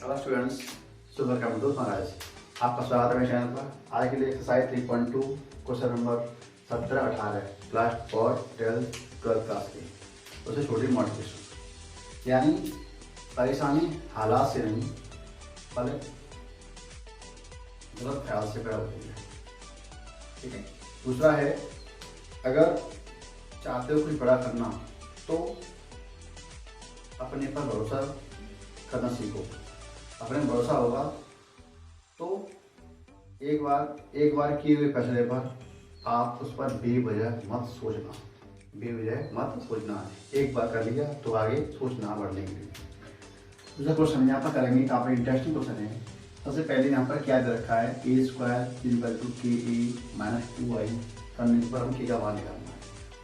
Hello students, super computer महाराज आपका स्वागत है मेरे चैनल पर। आज के लिए exercise 3.2 question number 17-18 class 4 12 class की उससे छोटी मॉडिफिकेशन, यानी परेशानी हालात से नहीं बल्कि गलत ख्याल से पैदा होती है। ठीक है। दूसरा है, अगर चाहते हो कुछ बड़ा करना तो अपने पर भरोसा करना सीखो। अपने भरोसा होगा तो एक बार किए हुए फैसले पर आप उस पर बेवजह मत सोचना। एक बार कर लिया तो आगे सोचना बढ़ने के लिए। दूसरा क्वेश्चन यहाँ पर करेंगे, काफी इंटरेस्टिंग क्वेश्चन है। सबसे पहले यहाँ पर क्या दे रखा है, a² = ka - 2i करने पर हम k का मान निकालना है।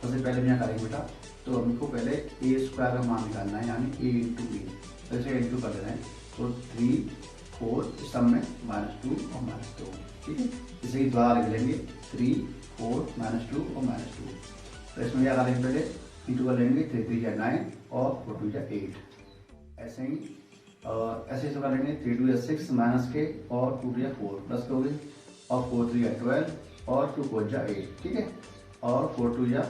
सबसे पहले यहाँ करेंगे बेटा, तो हमको पहले a² का मान निकालना है, यानी a × b। तो इसे इंटू कर देना है, तो 3 4 इस सब में -2 और -2। ठीक है। इसे ही द्वारा लिख लेंगे 3 4 -2 और -2। तो इसमें क्या करेंगे, पहले इंटू कर लेंगे, 3 3 या 9 और 4 2 या 8। ऐसे ही कर लेंगे, 3 2 या 6 -k और 2 2 या 4 प्लस के हो गए, और 4 3 या 12 और 2 4 या 8। ठीक है। और 4 2 या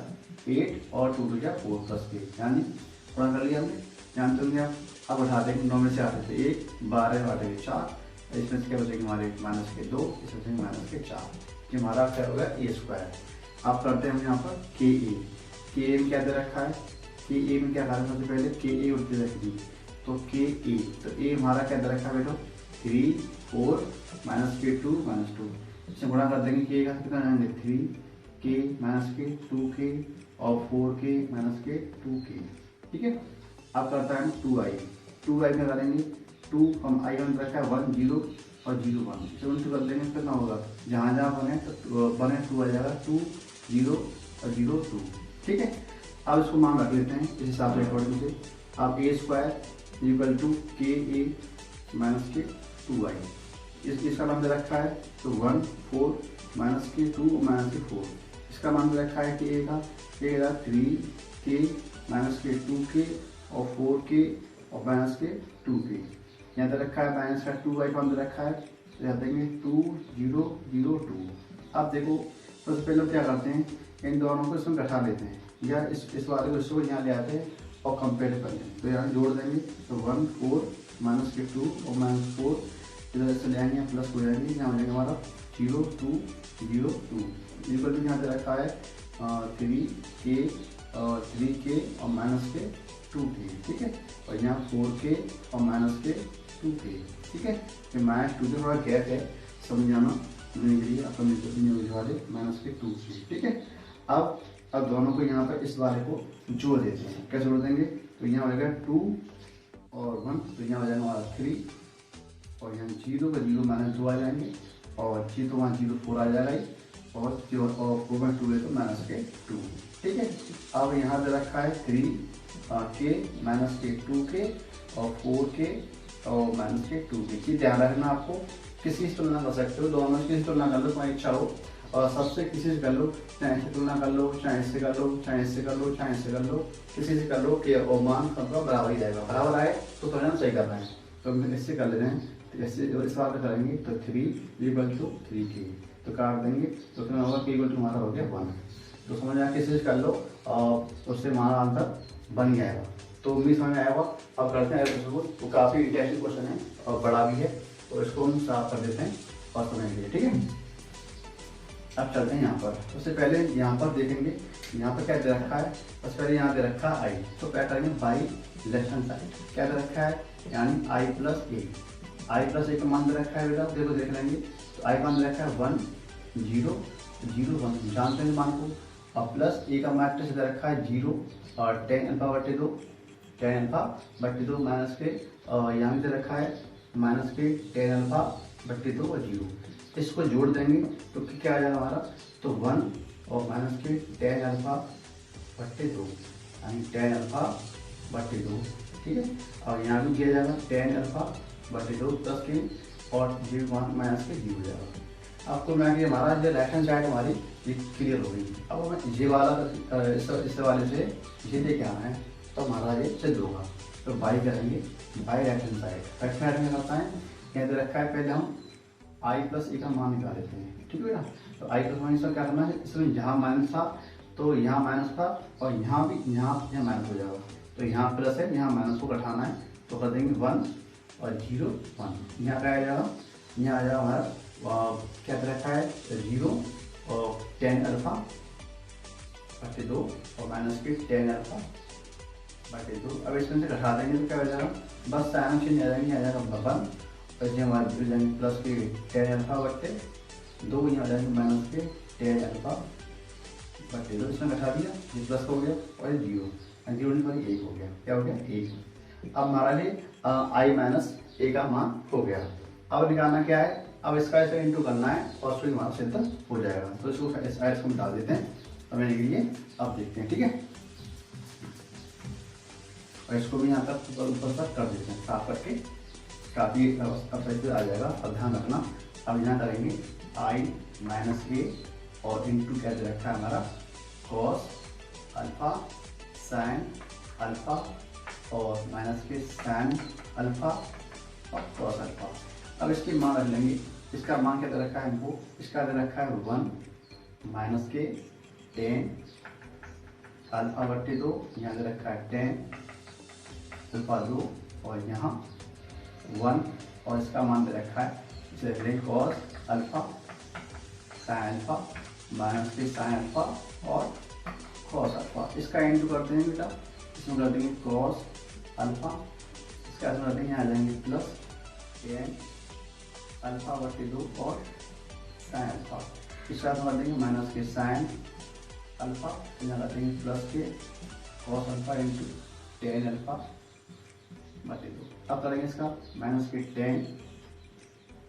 8 और 2 2 या 4 प्लस के, यानी पूरा कर लिया हमने। जानते होंगे आप। अब उठा देंगे, 9 में से 8 से 1, 12 बाटेंगे 4, इसमें से क्या बचेंगे हमारे -2, इसमें से -4। ये हमारा क्या होगा, a²। आप करते हैं हम यहाँ पर ka में क्या दे रखा है, ka में क्या कहा सबसे पहले ka उठती रखी, तो ka, तो a हमारा क्या दे रखा है बेटो, 3 4 -k2 -2। इससे गुणा कर देंगे, k का कितना जाएंगे, 3k - k 2k और 4k - k 2k। ठीक है। अब करता है 2i में करेंगे, 2 हम i वन रखा है 1 0 और 0 1, इसे उल्टी कर देंगे, कितना होगा, जहाँ बने तो बने 2 आ जाएगा, 2 0 और 0 2। ठीक है। अब इसको मान रख लेते हैं इस हिसाब से अकॉर्डिंग से। अब a² = ka - k 2i, इसका मान दे रखा है, तो 1 4 - k 2 और -k 4। इसका मान दे रखा है कि a का 3k - k 2k और 4k और -k 2k। यहाँ दे रखा है -2i का दे रखा है, तो यहाँ देंगे 2 0 0 2। अब देखो, सबसे पहले क्या करते हैं, इन दोनों को इसमें बैठा देते हैं, या इस वाले को इसको यहाँ ले आते हैं और कंपेयर कर लेंगे। तो यहाँ जोड़ देंगे, तो 1 4 -k 2 और -4 इधर से ले आएंगे, प्लस हो जाएंगे, यहाँ हो जाएगा हमारा 0 2 0 2। इक्वल टू यहाँ दे रखा है 3k और -k 2k। ठीक है। और यहाँ 4k और -k 2k। ठीक है। ये -2 से थोड़ा गैप है, समझाना नहीं के लिए अपन वाले -k 2k। ठीक है। अब दोनों को यहाँ पर इस वाले को जोड़ देते हैं। कैसे जोड़ देंगे, तो यहाँ हो जाएगा 2 और 1, तो यहाँ हो जाएगा हमारा 3, और यहाँ 0 का 0 -2 आ जाएंगे, और 0 वहाँ 0 4 आ जाएगा, और 4 में 2 है तो -k 2। ठीक है। अब यहाँ दे रखा है 3k - k 2k और 4k और -k 2k। की ध्यान रखना, आपको किसी से तुलना कर सकते हो, दोनों में किसी तुलना कर लो, तुम्हारी इच्छा हो, और सबसे किसी से कर लो, चाहे इससे तुलना कर लो, चाहे इससे कर लो, चाहे इससे कर लो, चाहे इससे कर लो, किसी से कर लो कि और मान सबका बराबर ही जाएगा। बराबर आए तो समझना सही कर रहे हैं। तो हम इससे कर ले रहे हैं, तो इससे इस बार करेंगे, तो 3 = 3k, तो काट देंगे, तो कितना होगा, k = हमारा हो गया 1। तो समझ आया, किसी से कर लो और उससे हमारा आंसर बन जाएगा। तो उम्मीद समझ में आएगा। अब करते हैं क्वेश्चन को, तो काफ़ी इंटरेस्टिंग क्वेश्चन है और बड़ा भी है, तो इसको हम साफ कर देते हैं और समझ लिए। ठीक है। अब चलते हैं यहाँ पर। उससे पहले यहाँ पर देखेंगे, यहाँ पर क्या दे रखा है, सबसे पहले यहाँ दे रखा है i, तो क्या करेंगे, बाई लेफ्ट हैंड साइड क्या दे रखा है, यानी i + a का मान दे रखा है बेटा, देखो देख लेंगे, तो i का मान दे रखा है 1 0 0 1, जानते हैं मान को, और प्लस a का मैट्रिक्स दे रखा है 0 और tan α/2 -k, और यहाँ भी दे रखा है -k tan α/2 और 0। इसको जोड़ देंगे तो क्या आ जाएगा हमारा, तो 1 और -k tan α/2, यानी tan α/2। ठीक है। और यहाँ भी किया जाएगा tan α/2 प्लस k और 0 -k 0 हो जाएगा। आपको मैं कि हमारा जो लेफ्ट हैंड साइड हमारी ये क्लियर हो गई। अब हमें ये वाला इस वाले से ये लेके आना है, तो हमारा ये सिद्ध होगा। तो बाई करेंगे, by right hand side. Right side में करता है, यहाँ दे रखा है, पहले हम आई प्लस ए का मान निकाल लेते हैं, ठीक है ना। तो आई प्लस माइनस का क्या करना है, इसमें यहाँ माइनस था तो यहाँ माइनस था, और यहाँ भी यहाँ माइनस हो जाएगा, तो यहाँ प्लस है, यहाँ माइनस को घटाना है, तो कर देंगे 1 और 0 1। यहाँ क्या आ जाएगा, यहाँ आ जाएगा हमारा क्या दे रखा है 0 और tan अल्फा बटे 2 और माइनस के tan अल्फा बटे 2। अब इसमें से घटा देंगे तो क्या हो जाएगा, बस साइन चेंज आ जाएंगे, आ जाएगा 1 और इसमें हमारे हो जाएंगे प्लस के tan अल्फा बटे 2, यहाँ आ जाएंगे माइनस के tan अल्फा बटे 2। इसमें घटा दिया, ये प्लस हो गया और 0 पर 1 हो गया, क्या हो गया 1। अब हमारा लिए आई माइनस ए का मान हो गया। अब निकालना क्या है, अब इसका ऐसे इंटू करना है और फिर हमारा सिद्ध हो जाएगा। तो इसको इसको मिटा देते हैं, हमें के लिए अब देखते हैं, ठीक है। और इसको भी यहाँ तक ऊपर तक कर देते हैं, साफ करके काफी अब सही से आ जाएगा। अब ध्यान रखना, अब यहाँ करेंगे आई माइनस ए और इंटू क्या दे रखा है हमारा कॉस अल्फा साइन अल्फा और माइनस के साइन अल्फा और कॉस अल्फा। अब इसकी मान रख लेंगे, इसका मान क्या दे रखा है हमको, इसका दे रखा है 1 माइनस के tan अल्फा बट्टे 2, यहाँ दे रखा है tan अल्फा 2 और यहाँ 1 और इसका मान दे रखा है, इसे रख लेंगे cos alpha sine alpha minus के साइन अल्फा और कॉस अल्फा। इसका इंटू करते हैं बेटा, इसमें कर देंगे कॉस अल्फा, इसका इसमें कर देंगे, यहाँ आ जाएंगे प्लस tan अल्फा बटे 2 और साइन अल्फा। इसका इसमें कर देंगे माइनस के साइन अल्फा, यहाँ कर देंगे प्लस के cos alpha into tan alpha बटे 2। अब करेंगे इसका माइनस के tan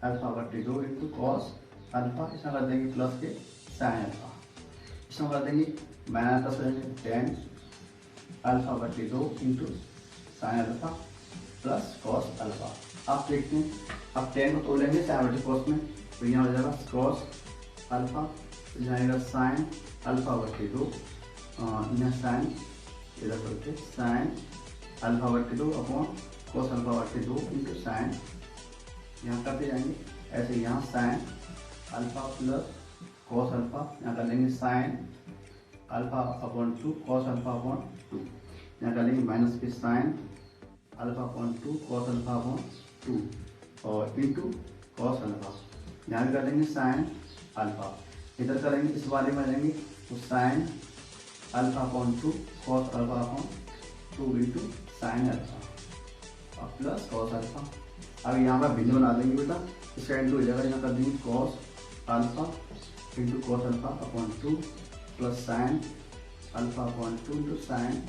अल्फा बटे 2 इंटू कॉस अल्फा, इसमें कर देंगे प्लस के साइन अल्फा, इसमें कर देंगे माइनस प्लस करेंगे tan अल्फा बटे 2 into sine alpha plus cos alpha. आप देखते हैं, अब tan को तोड़ेंगे साइन बटे कॉस में, तो यहाँ हो जाएगा कॉस अल्फा, यहाँ आएगा साइन अल्फा बटे 2, यहाँ साइन इधर करके साइन अल्फा बटे 2 अपॉन कॉस अल्फा बटे 2 इंटू साइन, यहाँ करते जाएंगे ऐसे, यहाँ sine alpha plus cos alpha, यहाँ कर लेंगे sine alpha upon 2 cos alpha upon 2, यहाँ कर लेंगे माइनस के sine alpha upon 2 cos alpha upon 2 और इंटू कॉस अल्फा, यहाँ भी कर लेंगे साइन अल्फा, इधर करेंगे इस वाले में जाएंगे तो sine alpha upon 2 cos alpha upon 2 into sine alpha और प्लस कॉस अल्फा। अब यहाँ पर भिन्न बना देंगे बेटा, इसका इंटू हो जाएगा, यहाँ कर देंगे cos alpha into cos alpha upon 2 plus sine alpha upon 2 into sine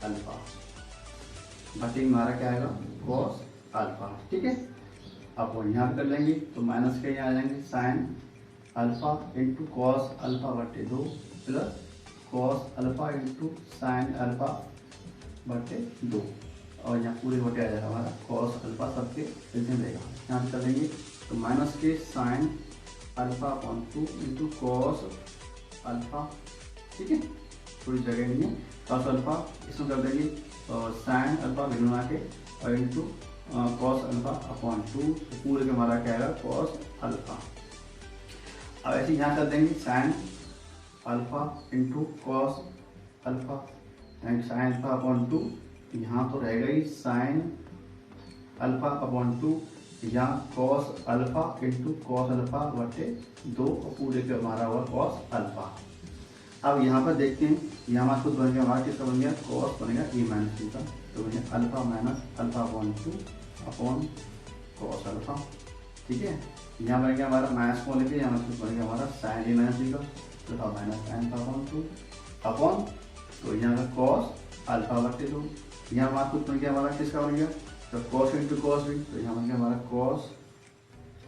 alpha बटे हमारा क्या आएगा कॉस अल्फा, ठीक है। अब यहाँ कर लेंगे तो माइनस के यहाँ आ जाएंगे sine alpha into cos alpha बटे 2 plus cos alpha into sine alpha बटे 2 और यहाँ पूरे बटे आ जाएगा हमारा कॉस अल्फा सबके एलसीएम रहेगा। यहाँ पे कर लेंगे तो माइनस के sine alpha upon 2 into cos alpha, ठीक है, थोड़ी जगह नहीं है, कॉस अल्फा इसमें कर देंगे साइन अल्फा भिन्न बना के और इंटू कॉस अल्फा अपॉन 2, तो पूरे के हमारा क्या आएगा कॉस अल्फा। अब ऐसे यहाँ कर देंगे sine alpha into cos alpha यानी साइन अल्फा अपॉन 2, यहाँ तो रहेगा ही साइन अल्फा अपॉन 2, यहाँ cos alpha into cos alpha बटे 2 और पूरे के हमारा हुआ कॉस अल्फा। अब यहाँ पर देखते हैं, यहाँ हमारा खुद बन गया, हमारा किसका बन गया कॉस बनेगा ए माइनस बी का, तो बन गया alpha minus alpha upon 2 upon cos alpha, ठीक है। यहाँ बन गया हमारा माइनस को लेके यहाँ खुद बन गया हमारा साइन ए माइनस बी का, alpha minus sine upon 2 upon, तो यहाँ का कॉस अल्फा बटे 2, यहाँ हमारा खुद बन गया हमारा किसका बन गया तो कॉस इंटू कॉस बी, तो यहाँ बन गया हमारा कॉस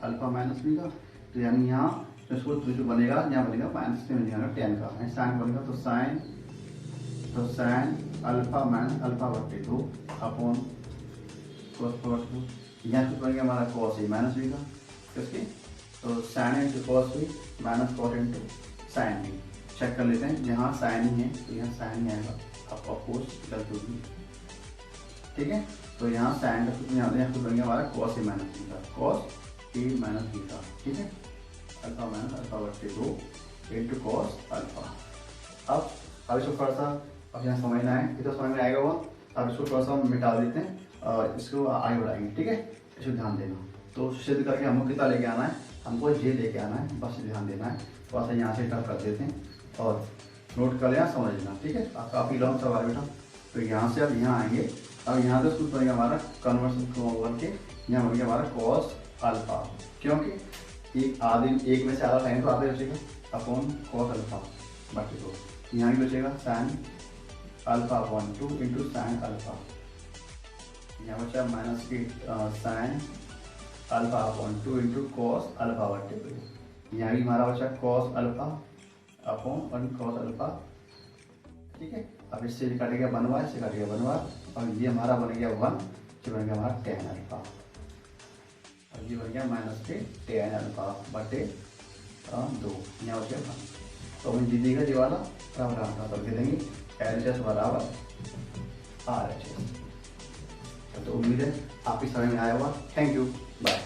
अल्फा माइनस बी का, तो यानी यहाँ इसको जो बनेगा यहाँ बनेगा माइनस में बनेगा टेन का, साइन बनेगा तो साइन अल्फा माइनस अल्फा बटे 2 अपॉन कॉस बटे 2, यहाँ कुछ बनेगा हमारा कॉस ए माइनस बी का, किसकी तो sine into cos B minus cos into sine B. Check कर लेते हैं, यहाँ साइन ही है तो यहाँ साइन ही आएगा, अब ऑफकोर्स गलती होगी, ठीक है। तो यहाँ साइन यहाँ बन गया हमारा cos A minus theta, cos A minus theta, ठीक है। अल्फा माइनस अल्फा बट्टे 2 इंटू कॉस अल्फा। अब इसको थोड़ा सा अब यहाँ समझना है, ये तो समझ में आएगा वो। अब इसको थोड़ा सा मिटा देते हैं और इसको आगे बढ़ाएंगे, ठीक है। इसको ध्यान देना। तो सिद्ध करके हमको कितना लेके आना है, हमको ये लेके आना है, बस ध्यान देना है। थोड़ा सा यहाँ से टफ कर देते हैं और नोट कर लेना, समझ लेना, ठीक है। काफ़ी लॉन्ग सवाल बेटा। तो यहाँ से अब यहाँ आएंगे। अब यहाँ से कुछ बनेगा हमारा कन्वर्सन करके यहाँ बन गया हमारा कॉस अल्फा, क्योंकि एक में से आधा साइन तो आधा बचेगा अपॉन कॉस अल्फा बाकी 2। यहाँ भी बचेगा sine alpha upon 2 into sine alpha. यहाँ बचा माइनस की sine alpha upon 2 into cos alpha बटे 2। यहाँ भी हमारा बचा cos alpha upon 1 cos alpha, ठीक है। अब इससे कट गया बनवा, इससे कट गया बनवा, और ये हमारा बन गया 1, जो बन गया हमारा टेन अल्फा, और ये बन गया माइनस के टेन अल्फा बटे 2। यहाँ बच गया 1। तो हमें जीतेगा ये वाला बराबर करके देंगे LHS बराबर RHS। तो उम्मीद है आपकी समझ में आया होगा। Thank you, bye.